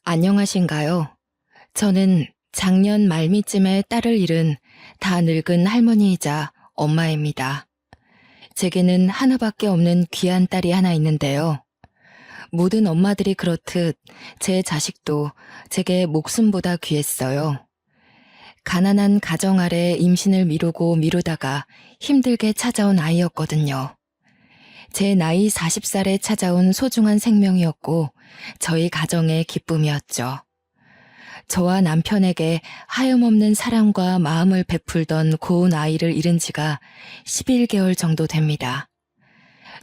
안녕하신가요? 저는 작년 말미쯤에 딸을 잃은 다 늙은 할머니이자 엄마입니다. 제게는 하나밖에 없는 귀한 딸이 하나 있는데요. 모든 엄마들이 그렇듯 제 자식도 제게 목숨보다 귀했어요. 가난한 가정 아래 임신을 미루고 미루다가 힘들게 찾아온 아이였거든요. 제 나이 40살에 찾아온 소중한 생명이었고 저희 가정의 기쁨이었죠. 저와 남편에게 하염없는 사랑과 마음을 베풀던 고운 아이를 잃은 지가 11개월 정도 됩니다.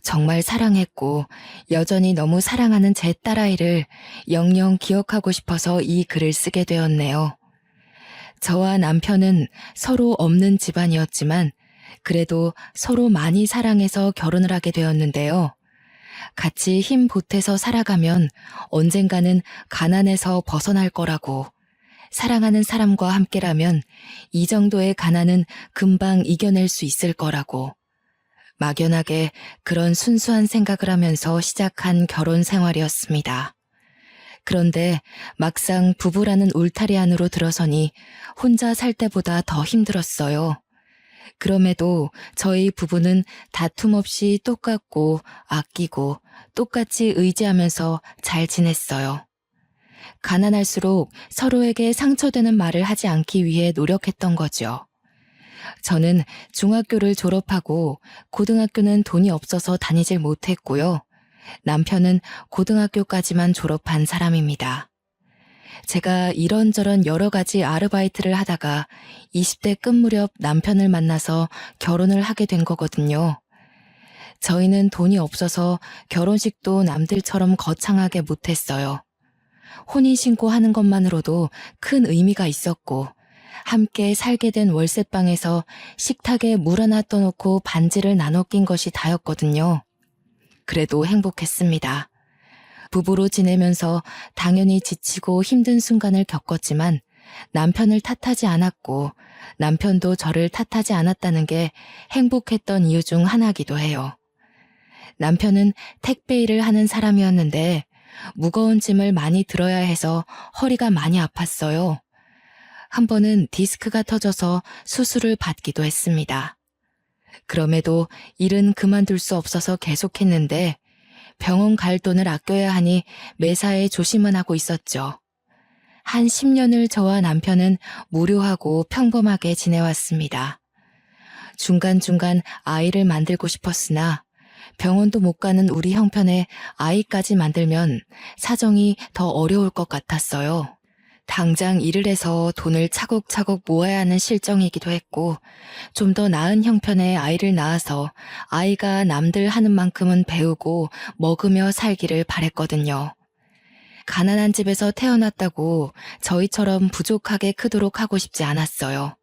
정말 사랑했고 여전히 너무 사랑하는 제 딸아이를 영영 기억하고 싶어서 이 글을 쓰게 되었네요. 저와 남편은 서로 없는 집안이었지만 그래도 서로 많이 사랑해서 결혼을 하게 되었는데요. 같이 힘 보태서 살아가면 언젠가는 가난에서 벗어날 거라고, 사랑하는 사람과 함께라면 이 정도의 가난은 금방 이겨낼 수 있을 거라고, 막연하게 그런 순수한 생각을 하면서 시작한 결혼 생활이었습니다. 그런데 막상 부부라는 울타리 안으로 들어서니 혼자 살 때보다 더 힘들었어요. 그럼에도 저희 부부는 다툼 없이 똑같고 아끼고 똑같이 의지하면서 잘 지냈어요. 가난할수록 서로에게 상처되는 말을 하지 않기 위해 노력했던 거죠. 저는 중학교를 졸업하고 고등학교는 돈이 없어서 다니질 못했고요. 남편은 고등학교까지만 졸업한 사람입니다. 제가 이런저런 여러 가지 아르바이트를 하다가 20대 끝 무렵 남편을 만나서 결혼을 하게 된 거거든요. 저희는 돈이 없어서 결혼식도 남들처럼 거창하게 못했어요. 혼인신고하는 것만으로도 큰 의미가 있었고 함께 살게 된 월세방에서 식탁에 물 하나 떠놓고 반지를 나눠 낀 것이 다였거든요. 그래도 행복했습니다. 부부로 지내면서 당연히 지치고 힘든 순간을 겪었지만 남편을 탓하지 않았고 남편도 저를 탓하지 않았다는 게 행복했던 이유 중 하나이기도 해요. 남편은 택배 일을 하는 사람이었는데 무거운 짐을 많이 들어야 해서 허리가 많이 아팠어요. 한 번은 디스크가 터져서 수술을 받기도 했습니다. 그럼에도 일은 그만둘 수 없어서 계속했는데 병원 갈 돈을 아껴야 하니 매사에 조심은 하고 있었죠. 한 10년을 저와 남편은 무료하고 평범하게 지내왔습니다. 중간중간 아이를 만들고 싶었으나 병원도 못 가는 우리 형편에 아이까지 만들면 사정이 더 어려울 것 같았어요. 당장 일을 해서 돈을 차곡차곡 모아야 하는 실정이기도 했고 좀 더 나은 형편의 아이를 낳아서 아이가 남들 하는 만큼은 배우고 먹으며 살기를 바랬거든요. 가난한 집에서 태어났다고 저희처럼 부족하게 크도록 하고 싶지 않았어요.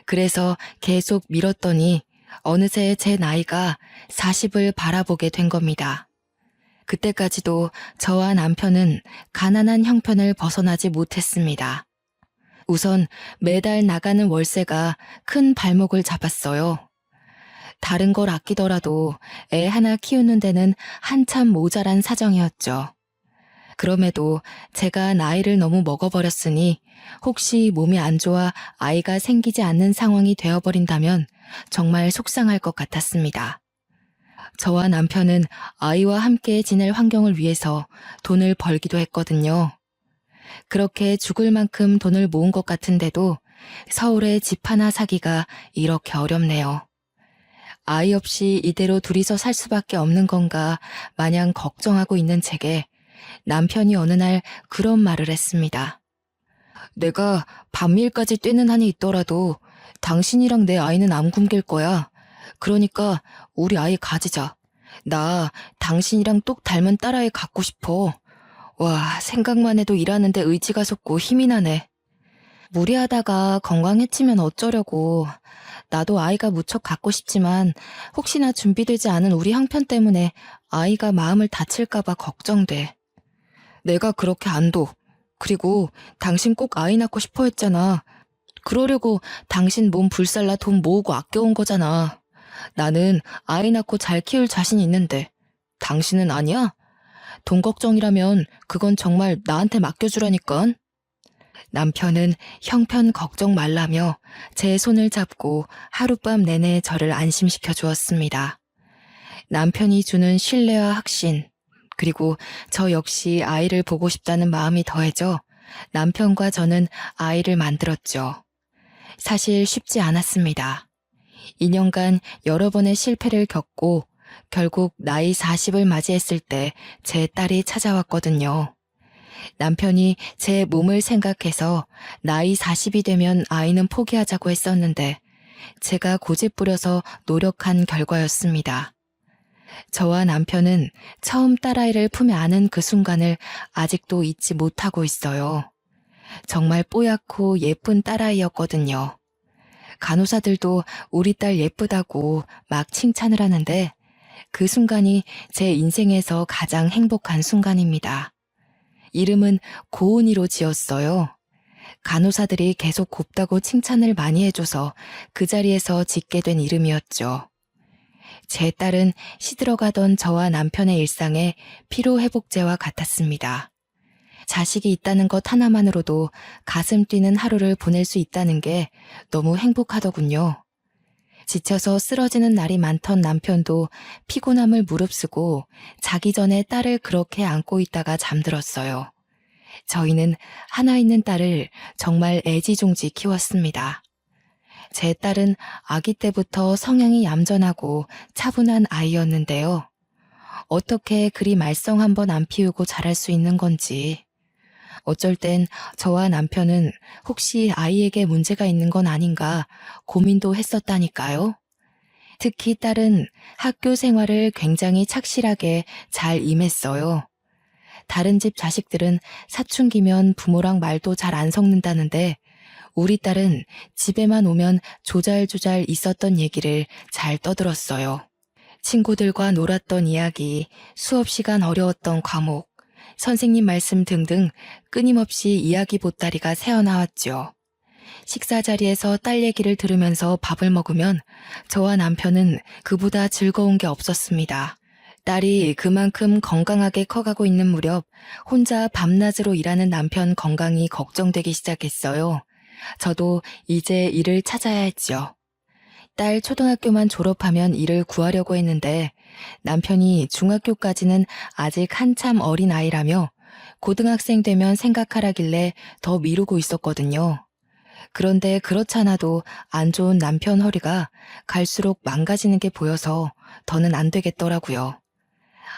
그래서 계속 미뤘더니 어느새 제 나이가 40을 바라보게 된 겁니다. 그때까지도 저와 남편은 가난한 형편을 벗어나지 못했습니다. 우선 매달 나가는 월세가 큰 발목을 잡았어요. 다른 걸 아끼더라도 애 하나 키우는 데는 한참 모자란 사정이었죠. 그럼에도 제가 나이를 너무 먹어버렸으니 혹시 몸이 안 좋아 아이가 생기지 않는 상황이 되어버린다면 정말 속상할 것 같았습니다. 저와 남편은 아이와 함께 지낼 환경을 위해서 돈을 벌기도 했거든요. 그렇게 죽을 만큼 돈을 모은 것 같은데도 서울에 집 하나 사기가 이렇게 어렵네요. 아이 없이 이대로 둘이서 살 수밖에 없는 건가 마냥 걱정하고 있는 제게 남편이 어느 날 그런 말을 했습니다. 내가 밤일까지 뛰는 한이 있더라도 당신이랑 내 아이는 안 굶길 거야. 그러니까 우리 아이 가지자. 나 당신이랑 똑 닮은 딸아이 갖고 싶어. 와, 생각만 해도 일하는데 의지가 솟고 힘이 나네. 무리하다가 건강해지면 어쩌려고. 나도 아이가 무척 갖고 싶지만 혹시나 준비되지 않은 우리 형편 때문에 아이가 마음을 다칠까봐 걱정돼. 내가 그렇게 안 둬. 그리고 당신 꼭 아이 낳고 싶어 했잖아. 그러려고 당신 몸 불살라 돈 모으고 아껴온 거잖아. 나는 아이 낳고 잘 키울 자신 있는데 당신은 아니야? 돈 걱정이라면 그건 정말 나한테 맡겨주라니깐. 남편은 형편 걱정 말라며 제 손을 잡고 하룻밤 내내 저를 안심시켜 주었습니다. 남편이 주는 신뢰와 확신, 그리고 저 역시 아이를 보고 싶다는 마음이 더해져 남편과 저는 아이를 만들었죠. 사실 쉽지 않았습니다. 2년간 여러 번의 실패를 겪고 결국 나이 40을 맞이했을 때 제 딸이 찾아왔거든요. 남편이 제 몸을 생각해서 나이 40이 되면 아이는 포기하자고 했었는데 제가 고집부려서 노력한 결과였습니다. 저와 남편은 처음 딸아이를 품에 안은 그 순간을 아직도 잊지 못하고 있어요. 정말 뽀얗고 예쁜 딸아이였거든요. 간호사들도 우리 딸 예쁘다고 막 칭찬을 하는데 그 순간이 제 인생에서 가장 행복한 순간입니다. 이름은 고은이로 지었어요. 간호사들이 계속 곱다고 칭찬을 많이 해줘서 그 자리에서 짓게 된 이름이었죠. 제 딸은 시들어가던 저와 남편의 일상에 피로회복제와 같았습니다. 자식이 있다는 것 하나만으로도 가슴 뛰는 하루를 보낼 수 있다는 게 너무 행복하더군요. 지쳐서 쓰러지는 날이 많던 남편도 피곤함을 무릅쓰고 자기 전에 딸을 그렇게 안고 있다가 잠들었어요. 저희는 하나 있는 딸을 정말 애지중지 키웠습니다. 제 딸은 아기 때부터 성향이 얌전하고 차분한 아이였는데요. 어떻게 그리 말썽 한번 안 피우고 자랄 수 있는 건지. 어쩔 땐 저와 남편은 혹시 아이에게 문제가 있는 건 아닌가 고민도 했었다니까요. 특히 딸은 학교 생활을 굉장히 착실하게 잘 임했어요. 다른 집 자식들은 사춘기면 부모랑 말도 잘 안 섞는다는데 우리 딸은 집에만 오면 조잘조잘 있었던 얘기를 잘 떠들었어요. 친구들과 놀았던 이야기, 수업 시간 어려웠던 과목, 선생님 말씀 등등 끊임없이 이야기 보따리가 새어나왔죠. 식사 자리에서 딸 얘기를 들으면서 밥을 먹으면 저와 남편은 그보다 즐거운 게 없었습니다. 딸이 그만큼 건강하게 커가고 있는 무렵 혼자 밤낮으로 일하는 남편 건강이 걱정되기 시작했어요. 저도 이제 일을 찾아야 했죠. 딸 초등학교만 졸업하면 일을 구하려고 했는데 남편이 중학교까지는 아직 한참 어린 아이라며 고등학생 되면 생각하라길래 더 미루고 있었거든요. 그런데 그렇잖아도 안 좋은 남편 허리가 갈수록 망가지는 게 보여서 더는 안 되겠더라고요.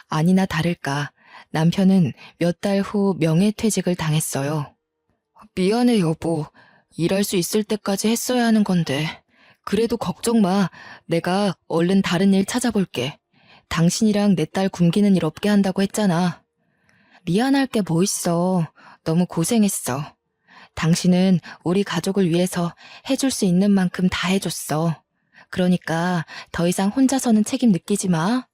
아니나 다를까 남편은 몇 달 후 명예퇴직을 당했어요. 미안해 여보. 일할 수 있을 때까지 했어야 하는 건데. 그래도 걱정 마. 내가 얼른 다른 일 찾아볼게. 당신이랑 내 딸 굶기는 일 없게 한다고 했잖아. 미안할 게 뭐 있어. 너무 고생했어. 당신은 우리 가족을 위해서 해줄 수 있는 만큼 다 해줬어. 그러니까 더 이상 혼자서는 책임 느끼지 마.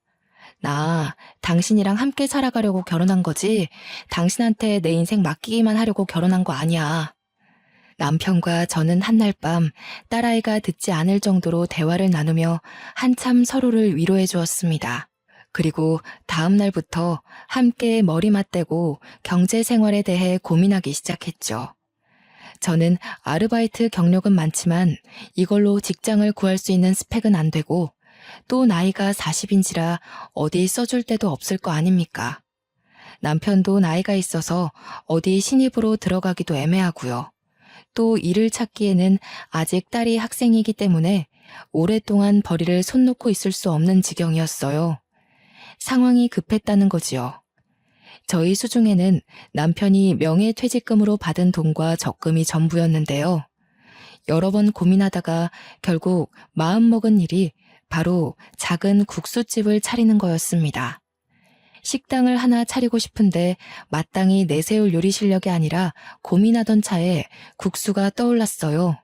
나 당신이랑 함께 살아가려고 결혼한 거지 당신한테 내 인생 맡기기만 하려고 결혼한 거 아니야. 남편과 저는 한날 밤 딸아이가 듣지 않을 정도로 대화를 나누며 한참 서로를 위로해 주었습니다. 그리고 다음 날부터 함께 머리 맞대고 경제 생활에 대해 고민하기 시작했죠. 저는 아르바이트 경력은 많지만 이걸로 직장을 구할 수 있는 스펙은 안 되고 또 나이가 40인지라 어디 써줄 데도 없을 거 아닙니까? 남편도 나이가 있어서 어디 신입으로 들어가기도 애매하고요. 또 일을 찾기에는 아직 딸이 학생이기 때문에 오랫동안 벌이를 손 놓고 있을 수 없는 지경이었어요. 상황이 급했다는 거지요. 저희 수중에는 남편이 명예퇴직금으로 받은 돈과 적금이 전부였는데요. 여러 번 고민하다가 결국 마음먹은 일이 바로 작은 국수집을 차리는 거였습니다. 식당을 하나 차리고 싶은데 마땅히 내세울 요리 실력이 아니라 고민하던 차에 국수가 떠올랐어요.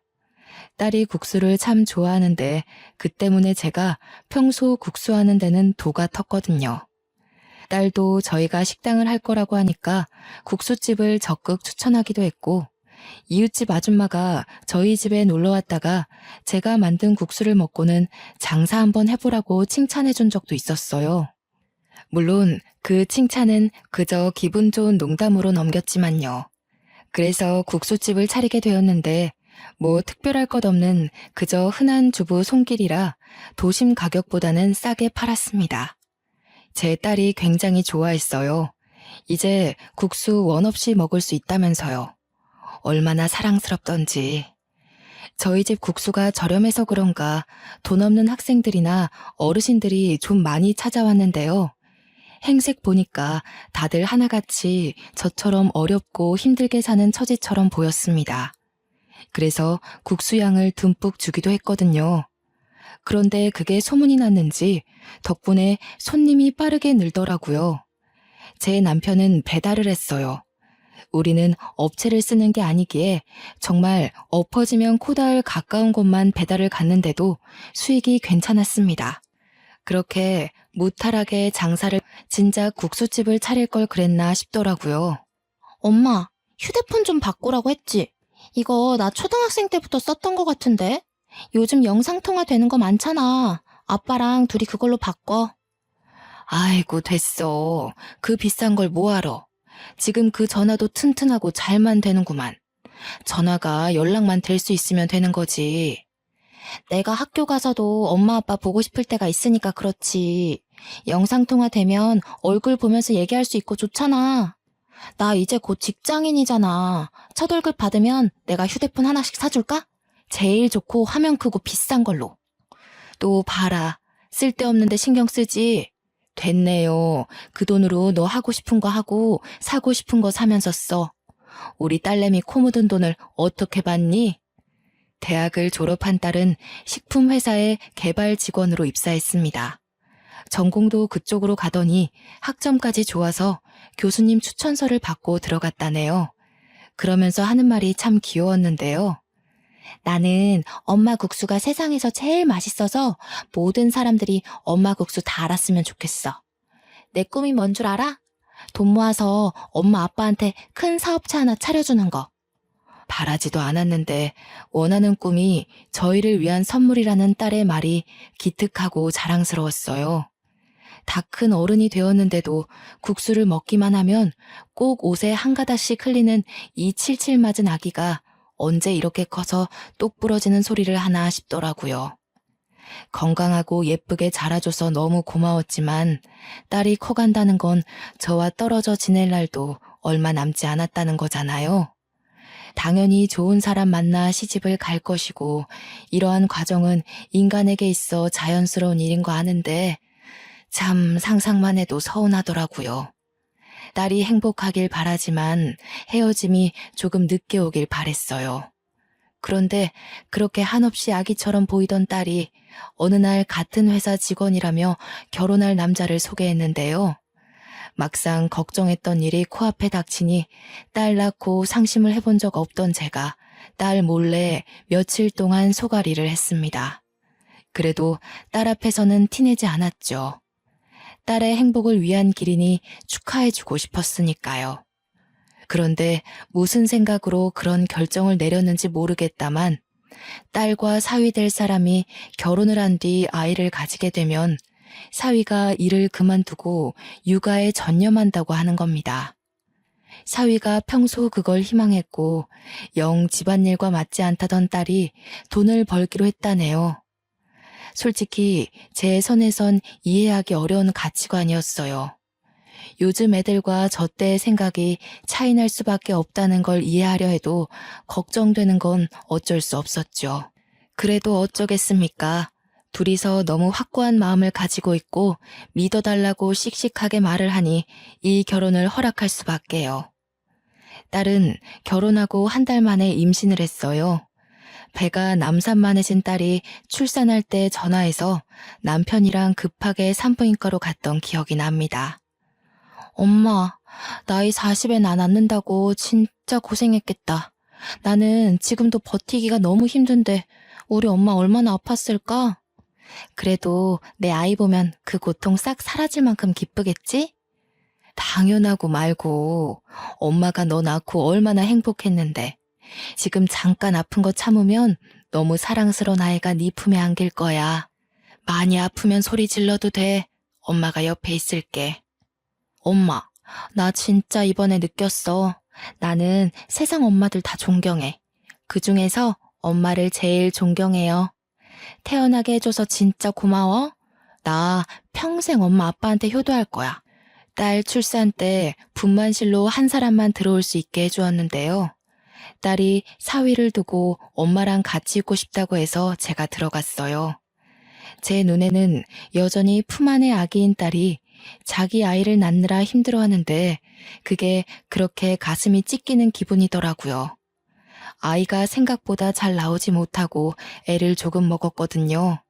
딸이 국수를 참 좋아하는데 그 때문에 제가 평소 국수하는 데는 도가 텄거든요. 딸도 저희가 식당을 할 거라고 하니까 국수집을 적극 추천하기도 했고 이웃집 아줌마가 저희 집에 놀러 왔다가 제가 만든 국수를 먹고는 장사 한번 해보라고 칭찬해 준 적도 있었어요. 물론 그 칭찬은 그저 기분 좋은 농담으로 넘겼지만요. 그래서 국수집을 차리게 되었는데 뭐 특별할 것 없는 그저 흔한 주부 손길이라 도심 가격보다는 싸게 팔았습니다. 제 딸이 굉장히 좋아했어요. 이제 국수 원 없이 먹을 수 있다면서요. 얼마나 사랑스럽던지. 저희 집 국수가 저렴해서 그런가 돈 없는 학생들이나 어르신들이 좀 많이 찾아왔는데요. 행색 보니까 다들 하나같이 저처럼 어렵고 힘들게 사는 처지처럼 보였습니다. 그래서 국수양을 듬뿍 주기도 했거든요. 그런데 그게 소문이 났는지 덕분에 손님이 빠르게 늘더라고요. 제 남편은 배달을 했어요. 우리는 업체를 쓰는 게 아니기에 정말 엎어지면 코다할 가까운 곳만 배달을 갔는데도 수익이 괜찮았습니다. 그렇게 무탈하게 장사를 진작 국수집을 차릴 걸 그랬나 싶더라고요. 엄마, 휴대폰 좀 바꾸라고 했지? 이거 나 초등학생 때부터 썼던 거 같은데? 요즘 영상통화 되는 거 많잖아. 아빠랑 둘이 그걸로 바꿔. 아이고 됐어. 그 비싼 걸 뭐하러. 지금 그 전화도 튼튼하고 잘만 되는구만. 전화가 연락만 될 수 있으면 되는 거지. 내가 학교 가서도 엄마 아빠 보고 싶을 때가 있으니까 그렇지. 영상통화 되면 얼굴 보면서 얘기할 수 있고 좋잖아. 나 이제 곧 직장인이잖아. 첫 월급 받으면 내가 휴대폰 하나씩 사줄까? 제일 좋고 화면 크고 비싼 걸로. 또 봐라. 쓸데없는데 신경 쓰지. 됐네요. 그 돈으로 너 하고 싶은 거 하고 사고 싶은 거 사면서 써. 우리 딸내미 코 묻은 돈을 어떻게 받니? 대학을 졸업한 딸은 식품회사의 개발 직원으로 입사했습니다. 전공도 그쪽으로 가더니 학점까지 좋아서 교수님 추천서를 받고 들어갔다네요. 그러면서 하는 말이 참 귀여웠는데요. 나는 엄마 국수가 세상에서 제일 맛있어서 모든 사람들이 엄마 국수 다 알았으면 좋겠어. 내 꿈이 뭔 줄 알아? 돈 모아서 엄마 아빠한테 큰 사업체 하나 차려주는 거. 바라지도 않았는데 원하는 꿈이 저희를 위한 선물이라는 딸의 말이 기특하고 자랑스러웠어요. 다 큰 어른이 되었는데도 국수를 먹기만 하면 꼭 옷에 한 가닥씩 흘리는 이 칠칠 맞은 아기가 언제 이렇게 커서 똑 부러지는 소리를 하나 싶더라고요. 건강하고 예쁘게 자라줘서 너무 고마웠지만 딸이 커간다는 건 저와 떨어져 지낼 날도 얼마 남지 않았다는 거잖아요. 당연히 좋은 사람 만나 시집을 갈 것이고 이러한 과정은 인간에게 있어 자연스러운 일인 거 아는데 참 상상만 해도 서운하더라고요. 딸이 행복하길 바라지만 헤어짐이 조금 늦게 오길 바랬어요. 그런데 그렇게 한없이 아기처럼 보이던 딸이 어느 날 같은 회사 직원이라며 결혼할 남자를 소개했는데요. 막상 걱정했던 일이 코앞에 닥치니 딸 낳고 상심을 해본 적 없던 제가 딸 몰래 며칠 동안 소가리를 했습니다. 그래도 딸 앞에서는 티내지 않았죠. 딸의 행복을 위한 길이니 축하해주고 싶었으니까요. 그런데 무슨 생각으로 그런 결정을 내렸는지 모르겠다만 딸과 사위 될 사람이 결혼을 한 뒤 아이를 가지게 되면 사위가 일을 그만두고 육아에 전념한다고 하는 겁니다. 사위가 평소 그걸 희망했고 영 집안일과 맞지 않다던 딸이 돈을 벌기로 했다네요. 솔직히 제 선에선 이해하기 어려운 가치관이었어요. 요즘 애들과 저 때의 생각이 차이날 수밖에 없다는 걸 이해하려 해도 걱정되는 건 어쩔 수 없었죠. 그래도 어쩌겠습니까? 둘이서 너무 확고한 마음을 가지고 있고 믿어달라고 씩씩하게 말을 하니 이 결혼을 허락할 수밖에요. 딸은 결혼하고 한 달 만에 임신을 했어요. 배가 남산만해진 딸이 출산할 때 전화해서 남편이랑 급하게 산부인과로 갔던 기억이 납니다. 엄마, 나이 40에 나 낳는다고 진짜 고생했겠다. 나는 지금도 버티기가 너무 힘든데 우리 엄마 얼마나 아팠을까? 그래도 내 아이 보면 그 고통 싹 사라질 만큼 기쁘겠지? 당연하고 말고 엄마가 너 낳고 얼마나 행복했는데 지금 잠깐 아픈 거 참으면 너무 사랑스러운 아이가 네 품에 안길 거야. 많이 아프면 소리 질러도 돼. 엄마가 옆에 있을게. 엄마, 나 진짜 이번에 느꼈어. 나는 세상 엄마들 다 존경해. 그중에서 엄마를 제일 존경해요. 태어나게 해줘서 진짜 고마워. 나 평생 엄마 아빠한테 효도할 거야. 딸 출산 때 분만실로 한 사람만 들어올 수 있게 해주었는데요. 딸이 사위를 두고 엄마랑 같이 있고 싶다고 해서 제가 들어갔어요. 제 눈에는 여전히 품 안의 아기인 딸이 자기 아이를 낳느라 힘들어하는데 그게 그렇게 가슴이 찢기는 기분이더라고요. 아이가 생각보다 잘 나오지 못하고 애를 조금 먹었거든요.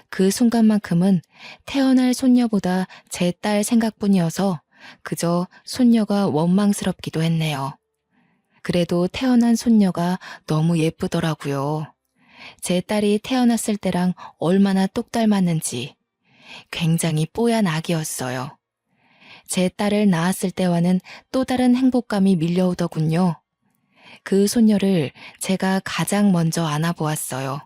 그 순간만큼은 태어날 손녀보다 제 딸 생각뿐이어서 그저 손녀가 원망스럽기도 했네요. 그래도 태어난 손녀가 너무 예쁘더라고요. 제 딸이 태어났을 때랑 얼마나 똑 닮았는지 굉장히 뽀얀 아기였어요. 제 딸을 낳았을 때와는 또 다른 행복감이 밀려오더군요. 그 손녀를 제가 가장 먼저 안아보았어요.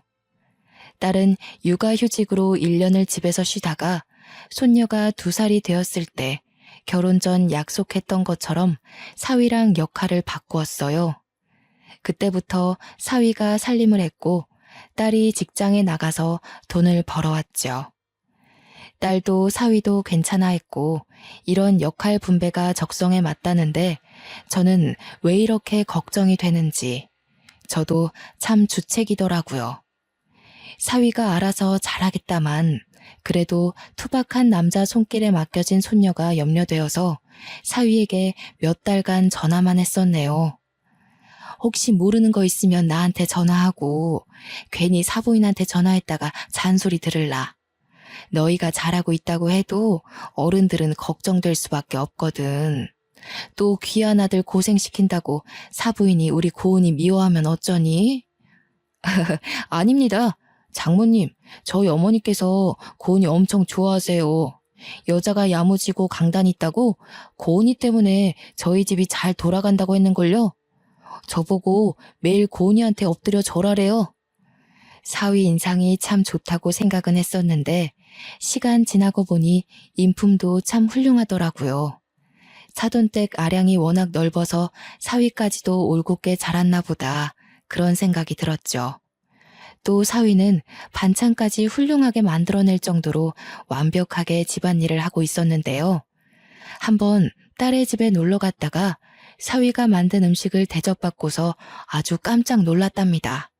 딸은 육아휴직으로 1년을 집에서 쉬다가 손녀가 2살이 되었을 때 결혼 전 약속했던 것처럼 사위랑 역할을 바꾸었어요. 그때부터 사위가 살림을 했고 딸이 직장에 나가서 돈을 벌어왔죠. 딸도 사위도 괜찮아 했고 이런 역할 분배가 적성에 맞다는데 저는 왜 이렇게 걱정이 되는지 저도 참 주책이더라고요. 사위가 알아서 잘하겠다만 그래도 투박한 남자 손길에 맡겨진 손녀가 염려되어서 사위에게 몇 달간 전화만 했었네요. 혹시 모르는 거 있으면 나한테 전화하고 괜히 사부인한테 전화했다가 잔소리 들을라. 너희가 잘하고 있다고 해도 어른들은 걱정될 수밖에 없거든. 또 귀한 아들 고생시킨다고 사부인이 우리 고은이 미워하면 어쩌니? 아닙니다. 장모님, 저희 어머니께서 고은이 엄청 좋아하세요. 여자가 야무지고 강단 있다고 고은이 때문에 저희 집이 잘 돌아간다고 했는걸요. 저보고 매일 고은이한테 엎드려 절하래요. 사위 인상이 참 좋다고 생각은 했었는데 시간 지나고 보니 인품도 참 훌륭하더라고요. 사돈댁 아량이 워낙 넓어서 사위까지도 올곧게 자랐나 보다 그런 생각이 들었죠. 또 사위는 반찬까지 훌륭하게 만들어낼 정도로 완벽하게 집안일을 하고 있었는데요. 한번 딸의 집에 놀러 갔다가 사위가 만든 음식을 대접받고서 아주 깜짝 놀랐답니다.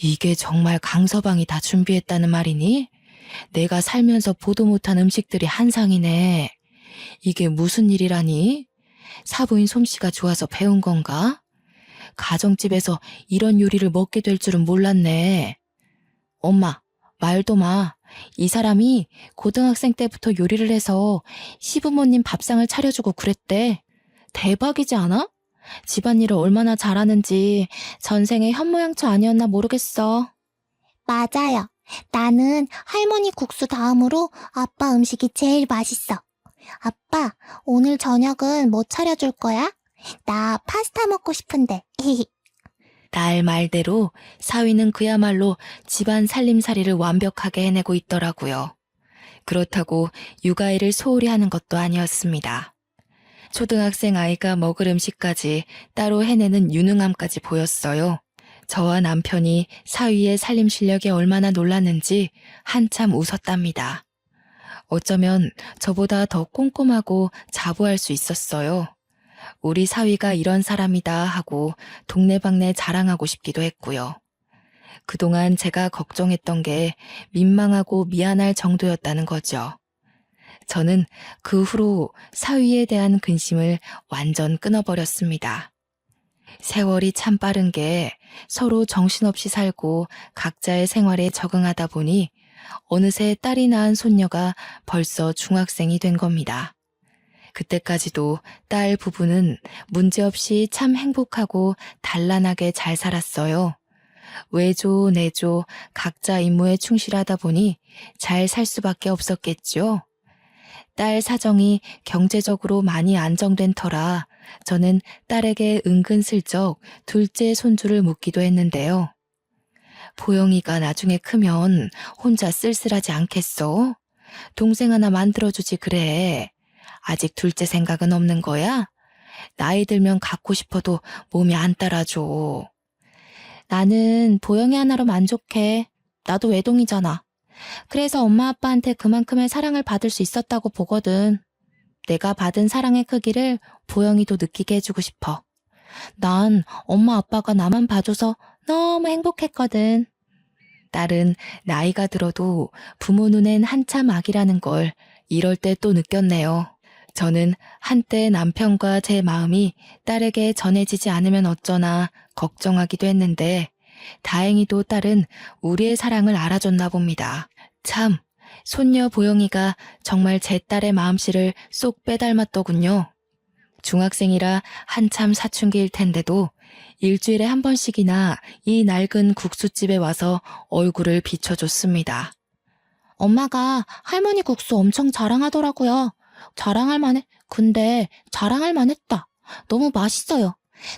이게 정말 강서방이 다 준비했다는 말이니? 내가 살면서 보도 못한 음식들이 한상이네. 이게 무슨 일이라니? 사부인 솜씨가 좋아서 배운 건가? 가정집에서 이런 요리를 먹게 될 줄은 몰랐네. 엄마, 말도 마. 이 사람이 고등학생 때부터 요리를 해서 시부모님 밥상을 차려주고 그랬대. 대박이지 않아? 집안일을 얼마나 잘하는지 전생에 현모양처 아니었나 모르겠어. 맞아요. 나는 할머니 국수 다음으로 아빠 음식이 제일 맛있어. 아빠, 오늘 저녁은 뭐 차려줄 거야? 나 파스타 먹고 싶은데. 딸 말대로 사위는 그야말로 집안 살림살이를 완벽하게 해내고 있더라고요. 그렇다고 육아일을 소홀히 하는 것도 아니었습니다. 초등학생 아이가 먹을 음식까지 따로 해내는 유능함까지 보였어요. 저와 남편이 사위의 살림 실력에 얼마나 놀랐는지 한참 웃었답니다. 어쩌면 저보다 더 꼼꼼하고 자부할 수 있었어요. 우리 사위가 이런 사람이다 하고 동네방네 자랑하고 싶기도 했고요. 그동안 제가 걱정했던 게 민망하고 미안할 정도였다는 거죠. 저는 그 후로 사위에 대한 근심을 완전 끊어버렸습니다. 세월이 참 빠른 게 서로 정신없이 살고 각자의 생활에 적응하다 보니 어느새 딸이 낳은 손녀가 벌써 중학생이 된 겁니다. 그때까지도 딸 부부는 문제없이 참 행복하고 단란하게 잘 살았어요. 외조, 내조 각자 임무에 충실하다 보니 잘 살 수밖에 없었겠죠. 딸 사정이 경제적으로 많이 안정된 터라 저는 딸에게 은근슬쩍 둘째 손주를 묻기도 했는데요. 보영이가 나중에 크면 혼자 쓸쓸하지 않겠어? 동생 하나 만들어주지 그래. 아직 둘째 생각은 없는 거야? 나이 들면 갖고 싶어도 몸이 안 따라줘. 나는 보영이 하나로 만족해. 나도 외동이잖아. 그래서 엄마 아빠한테 그만큼의 사랑을 받을 수 있었다고 보거든. 내가 받은 사랑의 크기를 보영이도 느끼게 해주고 싶어. 난 엄마 아빠가 나만 봐줘서 너무 행복했거든. 딸은 나이가 들어도 부모 눈엔 한참 아기라는 걸 이럴 때 또 느꼈네요. 저는 한때 남편과 제 마음이 딸에게 전해지지 않으면 어쩌나 걱정하기도 했는데 다행히도 딸은 우리의 사랑을 알아줬나 봅니다. 참, 손녀 보영이가 정말 제 딸의 마음씨를 쏙 빼닮았더군요. 중학생이라 한참 사춘기일 텐데도 일주일에 한 번씩이나 이 낡은 국수집에 와서 얼굴을 비춰줬습니다. 엄마가 할머니 국수 엄청 자랑하더라고요. 근데 자랑할 만했다. 너무 맛있어요.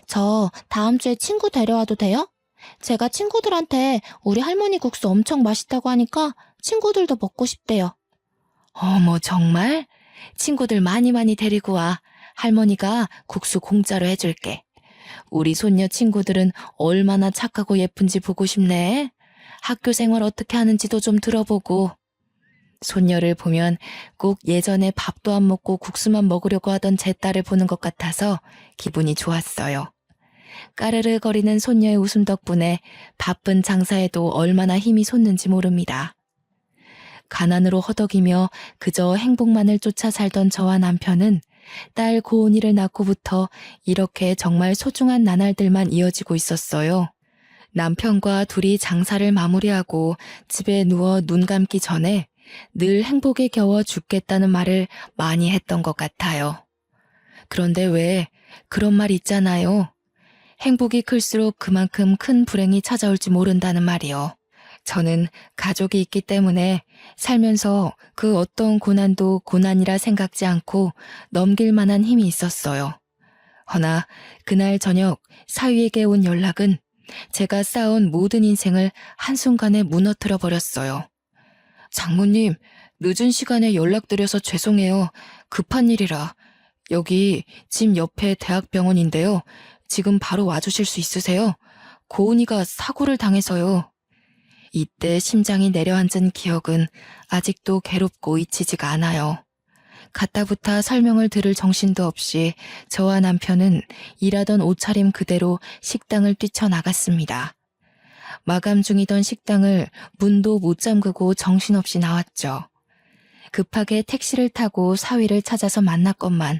저 다음 주에 친구 데려와도 돼요? 제가 친구들한테 우리 할머니 국수 엄청 맛있다고 하니까 친구들도 먹고 싶대요. 어머, 정말? 친구들 많이 데리고 와. 할머니가 국수 공짜로 해줄게. 우리 손녀 친구들은 얼마나 착하고 예쁜지 보고 싶네. 학교 생활 어떻게 하는지도 좀 들어보고. 손녀를 보면 꼭 예전에 밥도 안 먹고 국수만 먹으려고 하던 제 딸을 보는 것 같아서 기분이 좋았어요. 까르르 거리는 손녀의 웃음 덕분에 바쁜 장사에도 얼마나 힘이 솟는지 모릅니다. 가난으로 허덕이며 그저 행복만을 쫓아 살던 저와 남편은 딸 고은이를 낳고부터 이렇게 정말 소중한 나날들만 이어지고 있었어요. 남편과 둘이 장사를 마무리하고 집에 누워 눈 감기 전에 늘 행복에 겨워 죽겠다는 말을 많이 했던 것 같아요. 그런데 왜 그런 말 있잖아요. 행복이 클수록 그만큼 큰 불행이 찾아올지 모른다는 말이요. 저는 가족이 있기 때문에 살면서 그 어떤 고난도 고난이라 생각지 않고 넘길 만한 힘이 있었어요. 허나 그날 저녁 사위에게 온 연락은 제가 쌓아온 모든 인생을 한순간에 무너뜨려 버렸어요. 장모님, 늦은 시간에 연락드려서 죄송해요. 급한 일이라. 여기 집 옆에 대학병원인데요. 지금 바로 와주실 수 있으세요? 고은이가 사고를 당해서요. 이때 심장이 내려앉은 기억은 아직도 괴롭고 잊히지가 않아요. 가타부타 설명을 들을 정신도 없이 저와 남편은 일하던 옷차림 그대로 식당을 뛰쳐나갔습니다. 마감 중이던 식당을 문도 못 잠그고 정신없이 나왔죠. 급하게 택시를 타고 사위를 찾아서 만났건만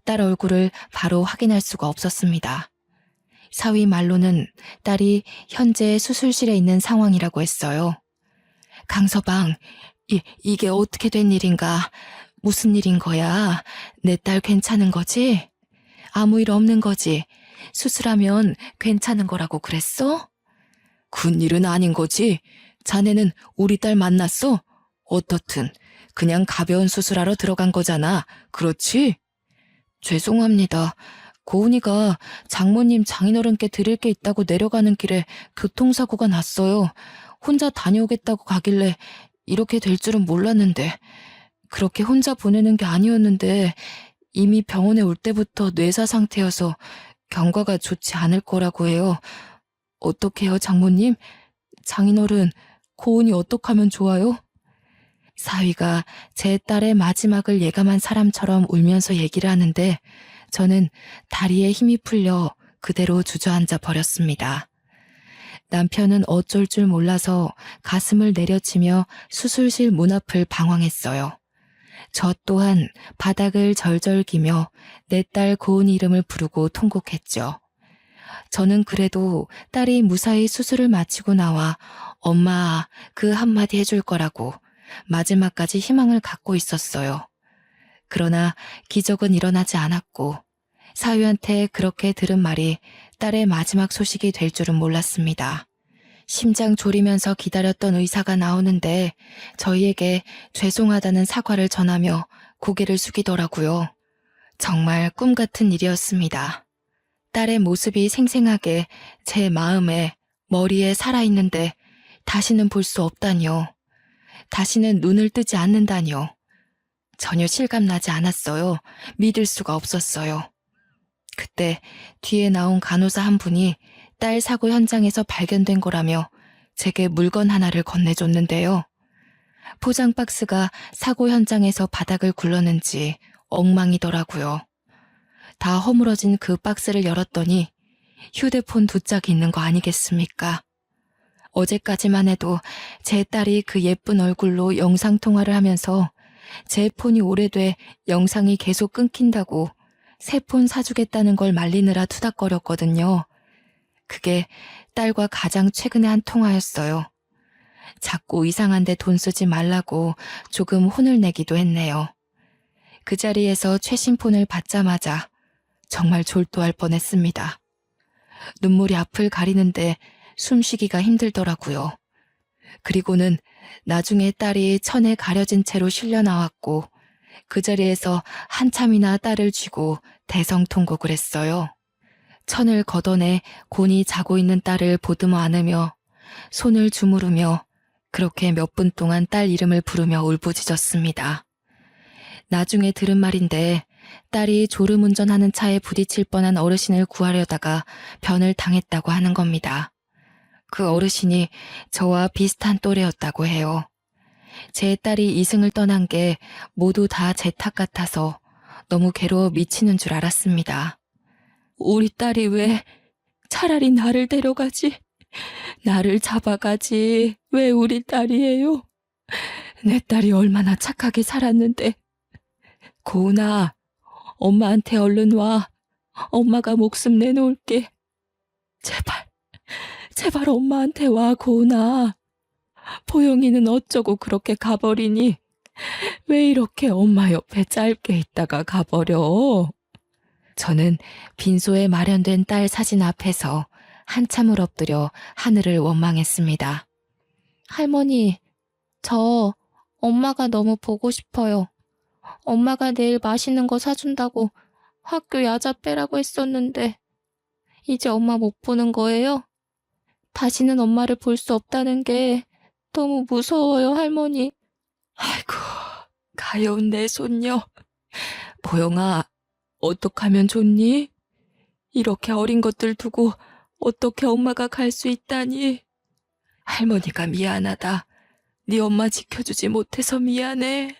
딸 얼굴을 바로 확인할 수가 없었습니다. 사위 말로는 딸이 현재 수술실에 있는 상황이라고 했어요. 강서방, 이게 어떻게 된 일인가? 무슨 일인 거야? 내 딸 괜찮은 거지? 아무 일 없는 거지? 수술하면 괜찮은 거라고 그랬어? 큰일은 아닌 거지? 자네는 우리 딸 만났어? 어떻든 그냥 가벼운 수술하러 들어간 거잖아. 그렇지? 죄송합니다. 고은이가 장모님 장인어른께 드릴 게 있다고 내려가는 길에 교통사고가 났어요. 혼자 다녀오겠다고 가길래 이렇게 될 줄은 몰랐는데 그렇게 혼자 보내는 게 아니었는데 이미 병원에 올 때부터 뇌사 상태여서 경과가 좋지 않을 거라고 해요. 어떡해요, 장모님? 장인어른, 고은이 어떡하면 좋아요? 사위가 제 딸의 마지막을 예감한 사람처럼 울면서 얘기를 하는데 저는 다리에 힘이 풀려 그대로 주저앉아 버렸습니다. 남편은 어쩔 줄 몰라서 가슴을 내려치며 수술실 문 앞을 방황했어요. 저 또한 바닥을 절절 기며 내 딸 고은이 이름을 부르고 통곡했죠. 저는 그래도 딸이 무사히 수술을 마치고 나와 엄마 그 한마디 해줄 거라고 마지막까지 희망을 갖고 있었어요. 그러나 기적은 일어나지 않았고 사위한테 그렇게 들은 말이 딸의 마지막 소식이 될 줄은 몰랐습니다. 심장 졸이면서 기다렸던 의사가 나오는데 저희에게 죄송하다는 사과를 전하며 고개를 숙이더라고요. 정말 꿈 같은 일이었습니다. 딸의 모습이 생생하게 제 마음에, 머리에 살아있는데 다시는 볼 수 없다니요. 다시는 눈을 뜨지 않는다니요. 전혀 실감나지 않았어요. 믿을 수가 없었어요. 그때 뒤에 나온 간호사 한 분이 딸 사고 현장에서 발견된 거라며 제게 물건 하나를 건네줬는데요. 포장 박스가 사고 현장에서 바닥을 굴렀는지 엉망이더라고요. 다 허물어진 그 박스를 열었더니 휴대폰 2짝이 있는 거 아니겠습니까? 어제까지만 해도 제 딸이 그 예쁜 얼굴로 영상통화를 하면서 제 폰이 오래돼 영상이 계속 끊긴다고 새 폰 사주겠다는 걸 말리느라 투닥거렸거든요. 그게 딸과 가장 최근에 한 통화였어요. 자꾸 이상한데 돈 쓰지 말라고 조금 혼을 내기도 했네요. 그 자리에서 최신 폰을 받자마자 정말 졸도할 뻔했습니다. 눈물이 앞을 가리는데 숨쉬기가 힘들더라고요. 그리고는 나중에 딸이 천에 가려진 채로 실려 나왔고 그 자리에서 한참이나 딸을 쥐고 대성통곡을 했어요. 천을 걷어내 곤히 자고 있는 딸을 보듬어 안으며 손을 주무르며 그렇게 몇 분 동안 딸 이름을 부르며 울부짖었습니다. 나중에 들은 말인데 딸이 졸음운전하는 차에 부딪힐 뻔한 어르신을 구하려다가 변을 당했다고 하는 겁니다. 그 어르신이 저와 비슷한 또래였다고 해요. 제 딸이 이승을 떠난 게 모두 다 제 탓 같아서 너무 괴로워 미치는 줄 알았습니다. 우리 딸이 왜 차라리 나를 데려가지? 나를 잡아가지. 왜 우리 딸이에요? 내 딸이 얼마나 착하게 살았는데. 고은아, 엄마한테 얼른 와. 엄마가 목숨 내놓을게. 제발 엄마한테 와, 고은아. 보영이는 어쩌고 그렇게 가버리니? 왜 이렇게 엄마 옆에 짧게 있다가 가버려? 저는 빈소에 마련된 딸 사진 앞에서 한참을 엎드려 하늘을 원망했습니다. 할머니, 저 엄마가 너무 보고 싶어요. 엄마가 내일 맛있는 거 사준다고 학교 야자 빼라고 했었는데 이제 엄마 못 보는 거예요? 다시는 엄마를 볼 수 없다는 게 너무 무서워요, 할머니. 아이고, 가여운 내 손녀. 보영아, 어떡하면 좋니? 이렇게 어린 것들 두고 어떻게 엄마가 갈 수 있다니? 할머니가 미안하다. 네 엄마 지켜주지 못해서 미안해.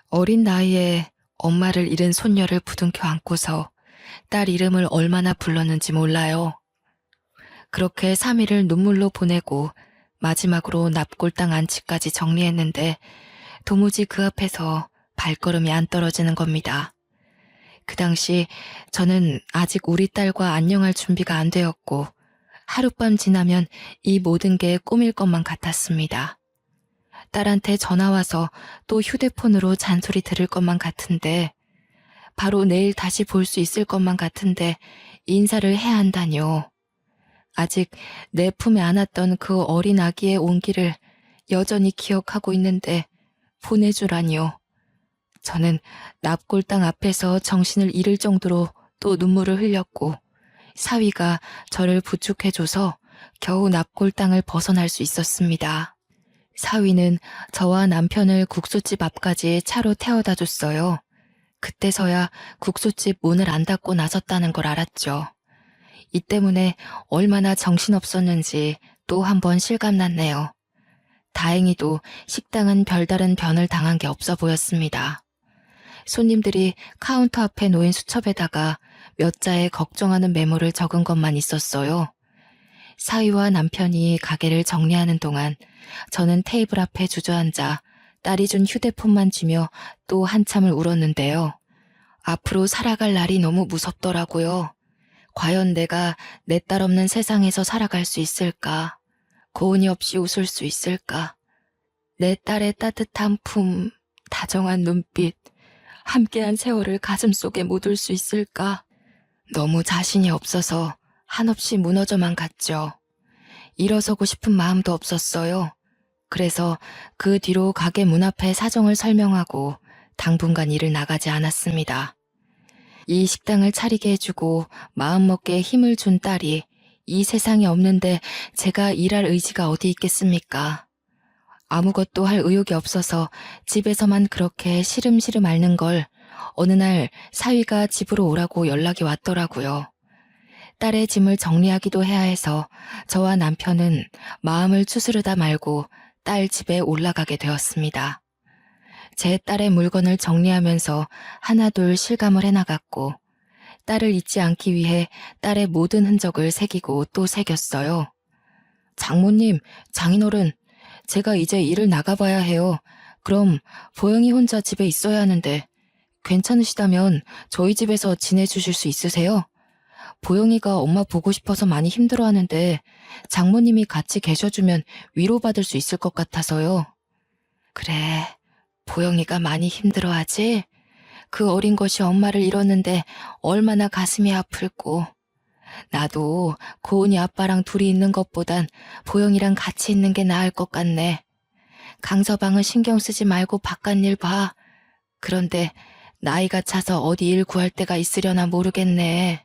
어린 나이에 엄마를 잃은 손녀를 부둥켜 안고서 딸 이름을 얼마나 불렀는지 몰라요. 그렇게 3일을 눈물로 보내고 마지막으로 납골당 안치까지 정리했는데 도무지 그 앞에서 발걸음이 안 떨어지는 겁니다. 그 당시 저는 아직 우리 딸과 안녕할 준비가 안 되었고 하룻밤 지나면 이 모든 게 꿈일 것만 같았습니다. 딸한테 전화와서 또 휴대폰으로 잔소리 들을 것만 같은데 바로 내일 다시 볼 수 있을 것만 같은데 인사를 해야 한다뇨. 아직 내 품에 안았던 그 어린 아기의 온기를 여전히 기억하고 있는데 보내주라니요. 저는 납골당 앞에서 정신을 잃을 정도로 또 눈물을 흘렸고 사위가 저를 부축해줘서 겨우 납골당을 벗어날 수 있었습니다. 사위는 저와 남편을 국수집 앞까지 차로 태워다 줬어요. 그때서야 국수집 문을 안 닫고 나섰다는 걸 알았죠. 이 때문에 얼마나 정신없었는지 또 한 번 실감났네요. 다행히도 식당은 별다른 변을 당한 게 없어 보였습니다. 손님들이 카운터 앞에 놓인 수첩에다가 몇 자의 걱정하는 메모를 적은 것만 있었어요. 사위와 남편이 가게를 정리하는 동안 저는 테이블 앞에 주저앉아 딸이 준 휴대폰만 쥐며 또 한참을 울었는데요. 앞으로 살아갈 날이 너무 무섭더라고요. 과연 내가 내 딸 없는 세상에서 살아갈 수 있을까? 고은이 없이 웃을 수 있을까? 내 딸의 따뜻한 품, 다정한 눈빛, 함께한 세월을 가슴속에 묻을 수 있을까? 너무 자신이 없어서 한없이 무너져만 갔죠. 일어서고 싶은 마음도 없었어요. 그래서 그 뒤로 가게 문 앞에 사정을 설명하고 당분간 일을 나가지 않았습니다. 이 식당을 차리게 해주고 마음먹게 힘을 준 딸이 이 세상에 없는데 제가 일할 의지가 어디 있겠습니까? 아무것도 할 의욕이 없어서 집에서만 그렇게 시름시름 앓는 걸 어느 날 사위가 집으로 오라고 연락이 왔더라고요. 딸의 짐을 정리하기도 해야 해서 저와 남편은 마음을 추스르다 말고 딸 집에 올라가게 되었습니다. 제 딸의 물건을 정리하면서 하나둘 실감을 해나갔고 딸을 잊지 않기 위해 딸의 모든 흔적을 새기고 또 새겼어요. 장모님, 장인어른, 제가 이제 일을 나가봐야 해요. 그럼 보영이 혼자 집에 있어야 하는데 괜찮으시다면 저희 집에서 지내주실 수 있으세요? 보영이가 엄마 보고 싶어서 많이 힘들어하는데 장모님이 같이 계셔주면 위로받을 수 있을 것 같아서요. 그래, 보영이가 많이 힘들어하지? 그 어린 것이 엄마를 잃었는데 얼마나 가슴이 아플고. 나도 고은이 아빠랑 둘이 있는 것보단 보영이랑 같이 있는 게 나을 것 같네. 강서방은 신경 쓰지 말고 바깥일 봐. 그런데 나이가 차서 어디 일 구할 데가 있으려나 모르겠네.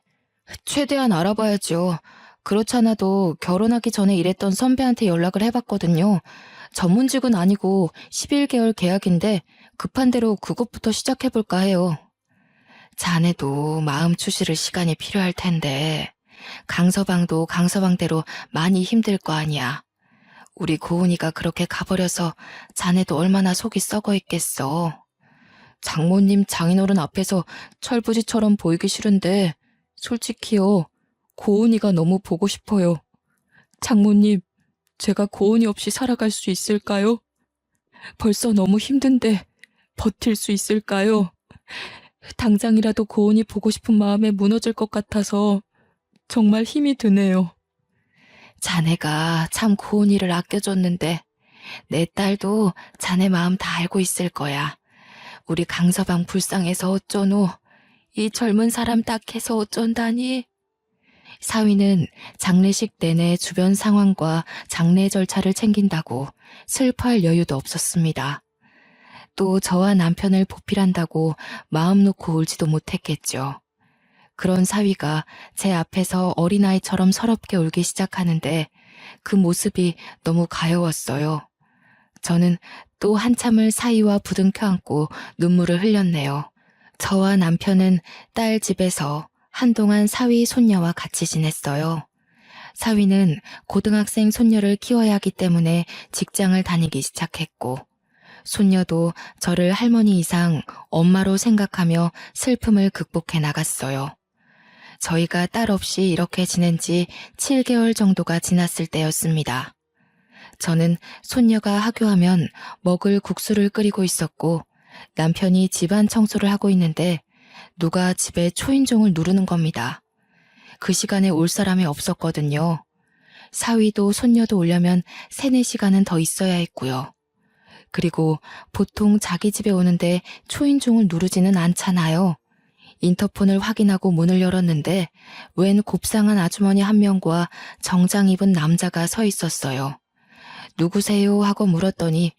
최대한 알아봐야죠. 그렇잖아도 결혼하기 전에 일했던 선배한테 연락을 해봤거든요. 전문직은 아니고 11개월 계약인데 급한 대로 그것부터 시작해볼까 해요. 자네도 마음 추스릴 시간이 필요할 텐데 강서방도 강서방대로 많이 힘들 거 아니야. 우리 고은이가 그렇게 가버려서 자네도 얼마나 속이 썩어 있겠어. 장모님 장인어른 앞에서 철부지처럼 보이기 싫은데 솔직히요, 고은이가 너무 보고 싶어요. 장모님, 제가 고은이 없이 살아갈 수 있을까요? 벌써 너무 힘든데 버틸 수 있을까요? 당장이라도 고은이 보고 싶은 마음에 무너질 것 같아서 정말 힘이 드네요. 자네가 참 고은이를 아껴줬는데 내 딸도 자네 마음 다 알고 있을 거야. 우리 강서방 불쌍해서 어쩌노. 이 젊은 사람 딱해서 어쩐다니. 사위는 장례식 내내 주변 상황과 장례 절차를 챙긴다고 슬퍼할 여유도 없었습니다. 또 저와 남편을 보필한다고 마음 놓고 울지도 못했겠죠. 그런 사위가 제 앞에서 어린아이처럼 서럽게 울기 시작하는데 그 모습이 너무 가여웠어요. 저는 또 한참을 사위와 부둥켜 안고 눈물을 흘렸네요. 저와 남편은 딸 집에서 한동안 사위 손녀와 같이 지냈어요. 사위는 고등학생 손녀를 키워야 하기 때문에 직장을 다니기 시작했고 손녀도 저를 할머니 이상 엄마로 생각하며 슬픔을 극복해 나갔어요. 저희가 딸 없이 이렇게 지낸 지 7개월 정도가 지났을 때였습니다. 저는 손녀가 하교하면 먹을 국수를 끓이고 있었고 남편이 집안 청소를 하고 있는데 누가 집에 초인종을 누르는 겁니다. 그 시간에 올 사람이 없었거든요. 사위도 손녀도 오려면 3-4시간은 더 있어야 했고요. 그리고 보통 자기 집에 오는데 초인종을 누르지는 않잖아요. 인터폰을 확인하고 문을 열었는데 웬 곱상한 아주머니 한 명과 정장 입은 남자가 서 있었어요. 누구세요? 하고 물었더니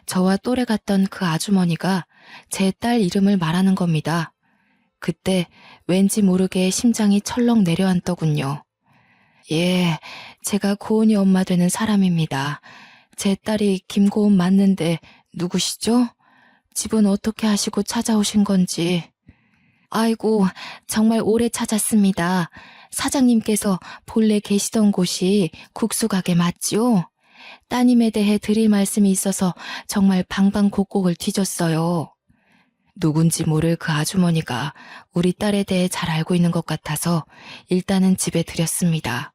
저와 또래 같던 그 아주머니가 제 딸 이름을 말하는 겁니다. 그때 왠지 모르게 심장이 철렁 내려앉더군요. 예, 제가 고은이 엄마 되는 사람입니다. 제 딸이 김고은 맞는데 누구시죠? 집은 어떻게 하시고 찾아오신 건지. 아이고, 정말 오래 찾았습니다. 사장님께서 본래 계시던 곳이 국수가게 맞지요? 따님에 대해 드릴 말씀이 있어서 정말 방방곡곡을 뒤졌어요. 누군지 모를 그 아주머니가 우리 딸에 대해 잘 알고 있는 것 같아서 일단은 집에 들였습니다.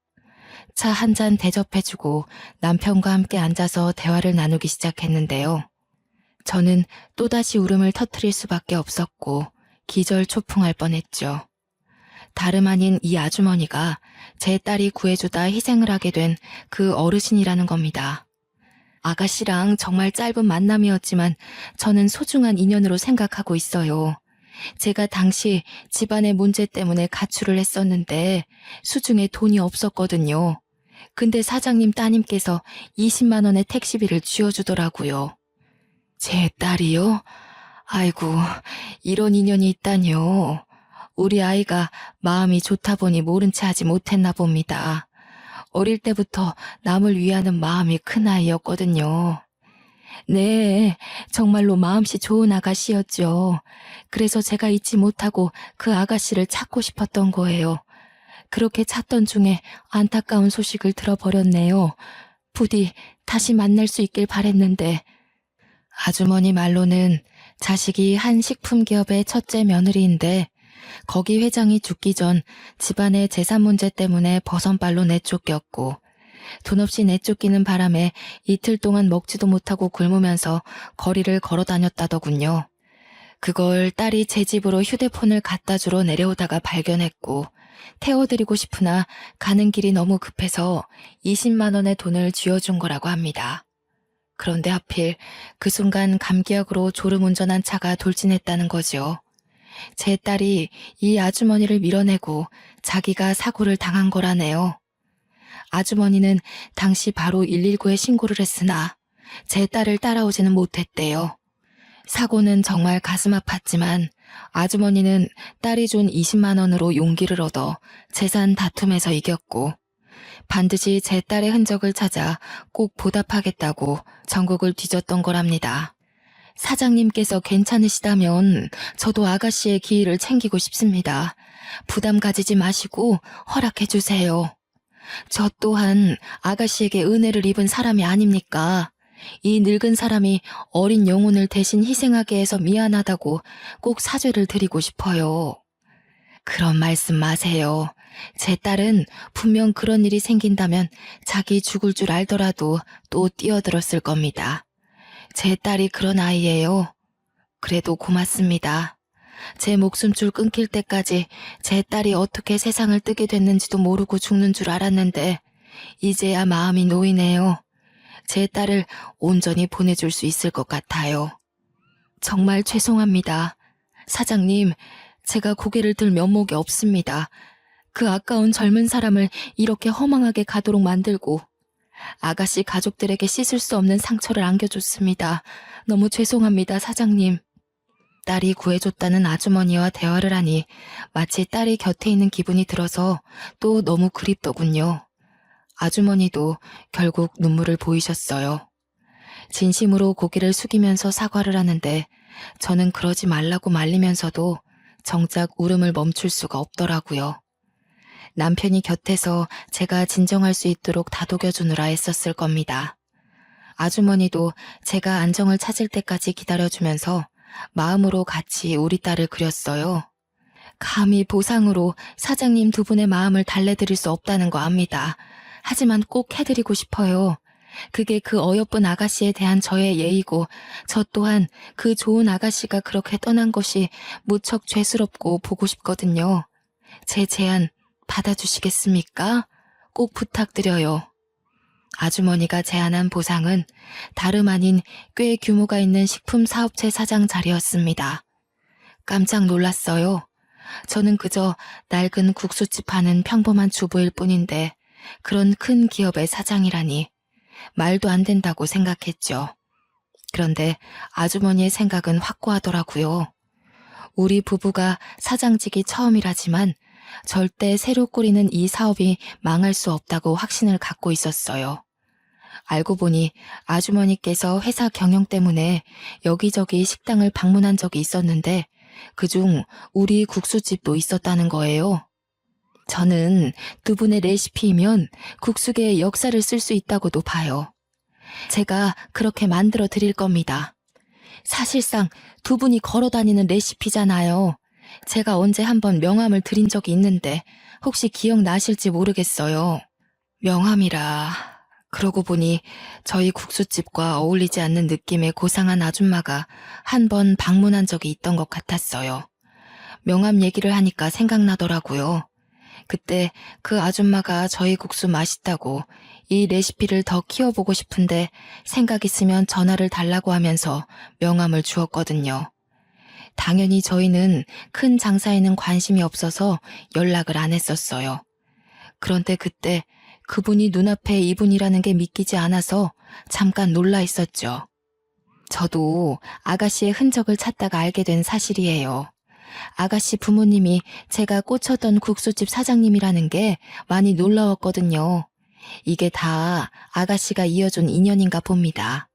차 한 잔 대접해주고 남편과 함께 앉아서 대화를 나누기 시작했는데요. 저는 또다시 울음을 터뜨릴 수밖에 없었고 기절초풍할 뻔했죠. 다름 아닌 이 아주머니가 제 딸이 구해주다 희생을 하게 된 그 어르신이라는 겁니다. 아가씨랑 정말 짧은 만남이었지만 저는 소중한 인연으로 생각하고 있어요. 제가 당시 집안의 문제 때문에 가출을 했었는데 수중에 돈이 없었거든요. 근데 사장님 따님께서 20만 원의 택시비를 쥐어주더라고요. 제 딸이요? 아이고, 이런 인연이 있다뇨. 우리 아이가 마음이 좋다 보니 모른 채 하지 못했나 봅니다. 어릴 때부터 남을 위하는 마음이 큰 아이였거든요. 네, 정말로 마음씨 좋은 아가씨였죠. 그래서 제가 잊지 못하고 그 아가씨를 찾고 싶었던 거예요. 그렇게 찾던 중에 안타까운 소식을 들어버렸네요. 부디 다시 만날 수 있길 바랬는데. 아주머니 말로는 자식이 한 식품기업의 첫째 며느리인데 거기 회장이 죽기 전 집안의 재산 문제 때문에 버선발로 내쫓겼고 돈 없이 내쫓기는 바람에 이틀 동안 먹지도 못하고 굶으면서 거리를 걸어 다녔다더군요. 그걸 딸이 제 집으로 휴대폰을 갖다 주러 내려오다가 발견했고 태워드리고 싶으나 가는 길이 너무 급해서 20만 원의 돈을 쥐어준 거라고 합니다. 그런데 하필 그 순간 감기약으로 졸음운전한 차가 돌진했다는 거죠. 제 딸이 이 아주머니를 밀어내고 자기가 사고를 당한 거라네요. 아주머니는 당시 바로 119에 신고를 했으나 제 딸을 따라오지는 못했대요. 사고는 정말 가슴 아팠지만 아주머니는 딸이 준 20만 원으로 용기를 얻어 재산 다툼에서 이겼고 반드시 제 딸의 흔적을 찾아 꼭 보답하겠다고 전국을 뒤졌던 거랍니다. 사장님께서 괜찮으시다면 저도 아가씨의 기일을 챙기고 싶습니다. 부담 가지지 마시고 허락해 주세요. 저 또한 아가씨에게 은혜를 입은 사람이 아닙니까? 이 늙은 사람이 어린 영혼을 대신 희생하게 해서 미안하다고 꼭 사죄를 드리고 싶어요. 그런 말씀 마세요. 제 딸은 분명 그런 일이 생긴다면 자기 죽을 줄 알더라도 또 뛰어들었을 겁니다. 제 딸이 그런 아이예요. 그래도 고맙습니다. 제 목숨줄 끊길 때까지 제 딸이 어떻게 세상을 뜨게 됐는지도 모르고 죽는 줄 알았는데 이제야 마음이 놓이네요. 제 딸을 온전히 보내줄 수 있을 것 같아요. 정말 죄송합니다. 사장님, 제가 고개를 들 면목이 없습니다. 그 아까운 젊은 사람을 이렇게 허망하게 가도록 만들고 아가씨 가족들에게 씻을 수 없는 상처를 안겨줬습니다. 너무 죄송합니다, 사장님. 딸이 구해줬다는 아주머니와 대화를 하니 마치 딸이 곁에 있는 기분이 들어서 또 너무 그립더군요. 아주머니도 결국 눈물을 보이셨어요. 진심으로 고개를 숙이면서 사과를 하는데 저는 그러지 말라고 말리면서도 정작 울음을 멈출 수가 없더라고요. 남편이 곁에서 제가 진정할 수 있도록 다독여주느라 애썼을 겁니다. 아주머니도 제가 안정을 찾을 때까지 기다려주면서 마음으로 같이 우리 딸을 그렸어요. 감히 보상으로 사장님 두 분의 마음을 달래드릴 수 없다는 거 압니다. 하지만 꼭 해드리고 싶어요. 그게 그 어여쁜 아가씨에 대한 저의 예의고 저 또한 그 좋은 아가씨가 그렇게 떠난 것이 무척 죄스럽고 보고 싶거든요. 제 제안 받아주시겠습니까? 꼭 부탁드려요. 아주머니가 제안한 보상은 다름 아닌 꽤 규모가 있는 식품 사업체 사장 자리였습니다. 깜짝 놀랐어요. 저는 그저 낡은 국수집 하는 평범한 주부일 뿐인데 그런 큰 기업의 사장이라니 말도 안 된다고 생각했죠. 그런데 아주머니의 생각은 확고하더라고요. 우리 부부가 사장직이 처음이라지만 절대 새로 꾸리는 이 사업이 망할 수 없다고 확신을 갖고 있었어요. 알고 보니 아주머니께서 회사 경영 때문에 여기저기 식당을 방문한 적이 있었는데 그중 우리 국수집도 있었다는 거예요. 저는 두 분의 레시피이면 국수계의 역사를 쓸 수 있다고도 봐요. 제가 그렇게 만들어 드릴 겁니다. 사실상 두 분이 걸어 다니는 레시피잖아요. 제가 언제 한번 명함을 드린 적이 있는데 혹시 기억나실지 모르겠어요. 명함이라... 그러고 보니 저희 국수집과 어울리지 않는 느낌의 고상한 아줌마가 한 번 방문한 적이 있던 것 같았어요. 명함 얘기를 하니까 생각나더라고요. 그때 그 아줌마가 저희 국수 맛있다고 이 레시피를 더 키워보고 싶은데 생각 있으면 전화를 달라고 하면서 명함을 주었거든요. 당연히 저희는 큰 장사에는 관심이 없어서 연락을 안 했었어요. 그런데 그때 그분이 눈앞에 이분이라는 게 믿기지 않아서 잠깐 놀라 있었죠. 저도 아가씨의 흔적을 찾다가 알게 된 사실이에요. 아가씨 부모님이 제가 꽂혔던 국수집 사장님이라는 게 많이 놀라웠거든요. 이게 다 아가씨가 이어준 인연인가 봅니다.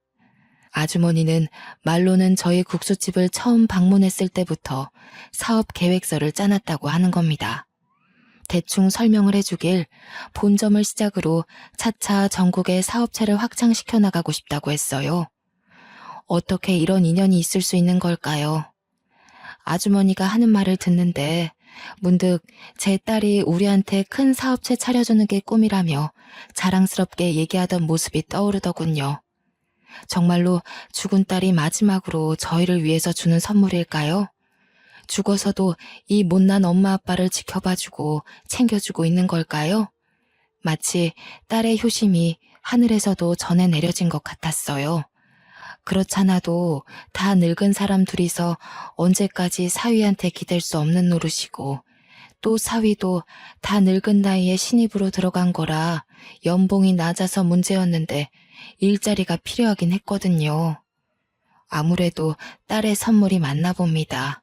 아주머니는 말로는 저희 국수집을 처음 방문했을 때부터 사업 계획서를 짜놨다고 하는 겁니다. 대충 설명을 해주길 본점을 시작으로 차차 전국의 사업체를 확장시켜 나가고 싶다고 했어요. 어떻게 이런 인연이 있을 수 있는 걸까요? 아주머니가 하는 말을 듣는데 문득 제 딸이 우리한테 큰 사업체 차려주는 게 꿈이라며 자랑스럽게 얘기하던 모습이 떠오르더군요. 정말로 죽은 딸이 마지막으로 저희를 위해서 주는 선물일까요? 죽어서도 이 못난 엄마 아빠를 지켜봐주고 챙겨주고 있는 걸까요? 마치 딸의 효심이 하늘에서도 전해 내려진 것 같았어요. 그렇잖아도 다 늙은 사람 둘이서 언제까지 사위한테 기댈 수 없는 노릇이고 또 사위도 다 늙은 나이에 신입으로 들어간 거라 연봉이 낮아서 문제였는데 일자리가 필요하긴 했거든요. 아무래도 딸의 선물이 맞나 봅니다.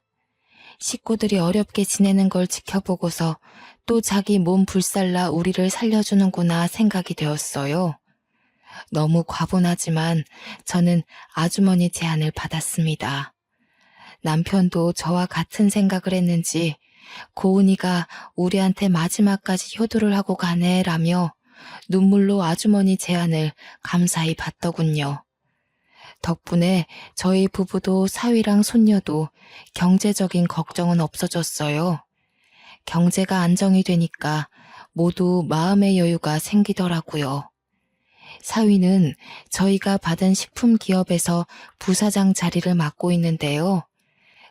식구들이 어렵게 지내는 걸 지켜보고서 또 자기 몸 불살라 우리를 살려주는구나 생각이 되었어요. 너무 과분하지만 저는 아주머니 제안을 받았습니다. 남편도 저와 같은 생각을 했는지 고은이가 우리한테 마지막까지 효도를 하고 가네라며 눈물로 아주머니 제안을 감사히 받더군요. 덕분에 저희 부부도 사위랑 손녀도 경제적인 걱정은 없어졌어요. 경제가 안정이 되니까 모두 마음의 여유가 생기더라고요. 사위는 저희가 받은 식품 기업에서 부사장 자리를 맡고 있는데요.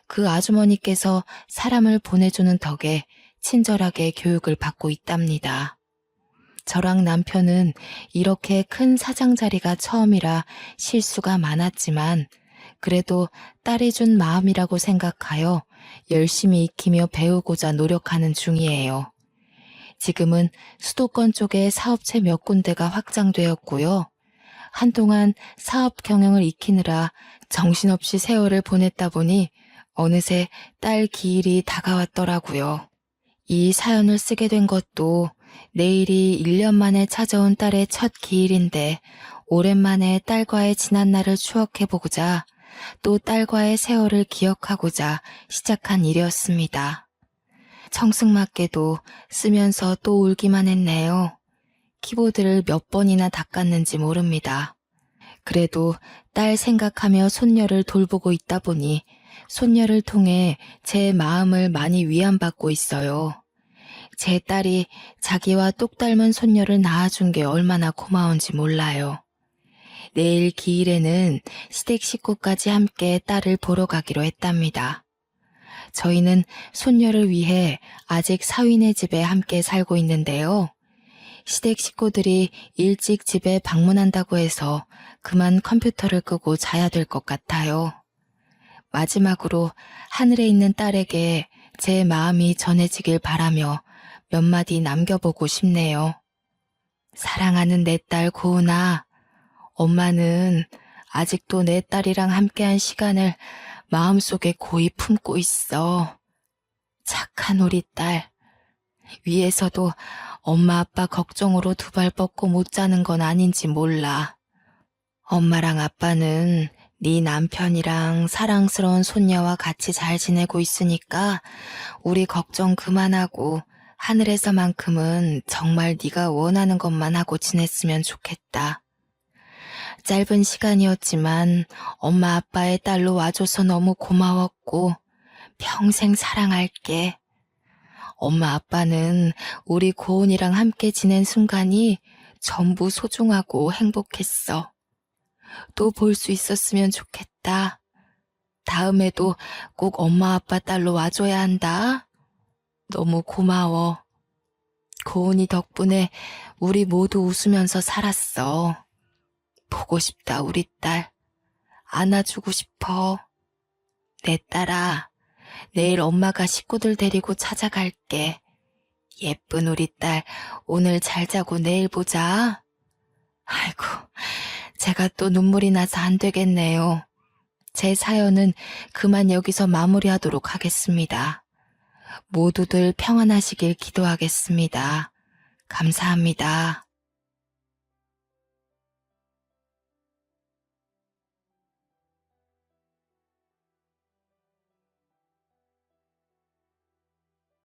그 아주머니께서 사람을 보내주는 덕에 친절하게 교육을 받고 있답니다. 저랑 남편은 이렇게 큰 사장 자리가 처음이라 실수가 많았지만 그래도 딸이 준 마음이라고 생각하여 열심히 익히며 배우고자 노력하는 중이에요. 지금은 수도권 쪽에 사업체 몇 군데가 확장되었고요. 한동안 사업 경영을 익히느라 정신없이 세월을 보냈다 보니 어느새 딸 기일이 다가왔더라고요. 이 사연을 쓰게 된 것도 내일이 1년 만에 찾아온 딸의 첫 기일인데 오랜만에 딸과의 지난 날을 추억해보고자 또 딸과의 세월을 기억하고자 시작한 일이었습니다. 청승맞게도 쓰면서 또 울기만 했네요. 키보드를 몇 번이나 닦았는지 모릅니다. 그래도 딸 생각하며 손녀를 돌보고 있다 보니 손녀를 통해 제 마음을 많이 위안받고 있어요. 제 딸이 자기와 똑 닮은 손녀를 낳아준 게 얼마나 고마운지 몰라요. 내일 기일에는 시댁 식구까지 함께 딸을 보러 가기로 했답니다. 저희는 손녀를 위해 아직 사위네 집에 함께 살고 있는데요. 시댁 식구들이 일찍 집에 방문한다고 해서 그만 컴퓨터를 끄고 자야 될 것 같아요. 마지막으로 하늘에 있는 딸에게 제 마음이 전해지길 바라며 몇 마디 남겨보고 싶네요. 사랑하는 내 딸 고은아, 엄마는 아직도 내 딸이랑 함께한 시간을 마음속에 고이 품고 있어. 착한 우리 딸. 위에서도 엄마 아빠 걱정으로 두 발 뻗고 못 자는 건 아닌지 몰라. 엄마랑 아빠는 네 남편이랑 사랑스러운 손녀와 같이 잘 지내고 있으니까 우리 걱정 그만하고 하늘에서만큼은 정말 네가 원하는 것만 하고 지냈으면 좋겠다. 짧은 시간이었지만 엄마 아빠의 딸로 와줘서 너무 고마웠고 평생 사랑할게. 엄마 아빠는 우리 고은이랑 함께 지낸 순간이 전부 소중하고 행복했어. 또 볼 수 있었으면 좋겠다. 다음에도 꼭 엄마 아빠 딸로 와줘야 한다. 너무 고마워. 고은이 덕분에 우리 모두 웃으면서 살았어. 보고 싶다, 우리 딸. 안아주고 싶어. 내 딸아, 내일 엄마가 식구들 데리고 찾아갈게. 예쁜 우리 딸, 오늘 잘 자고 내일 보자. 아이고, 제가 또 눈물이 나서 안 되겠네요. 제 사연은 그만 여기서 마무리하도록 하겠습니다. 모두들 평안하시길 기도하겠습니다. 감사합니다.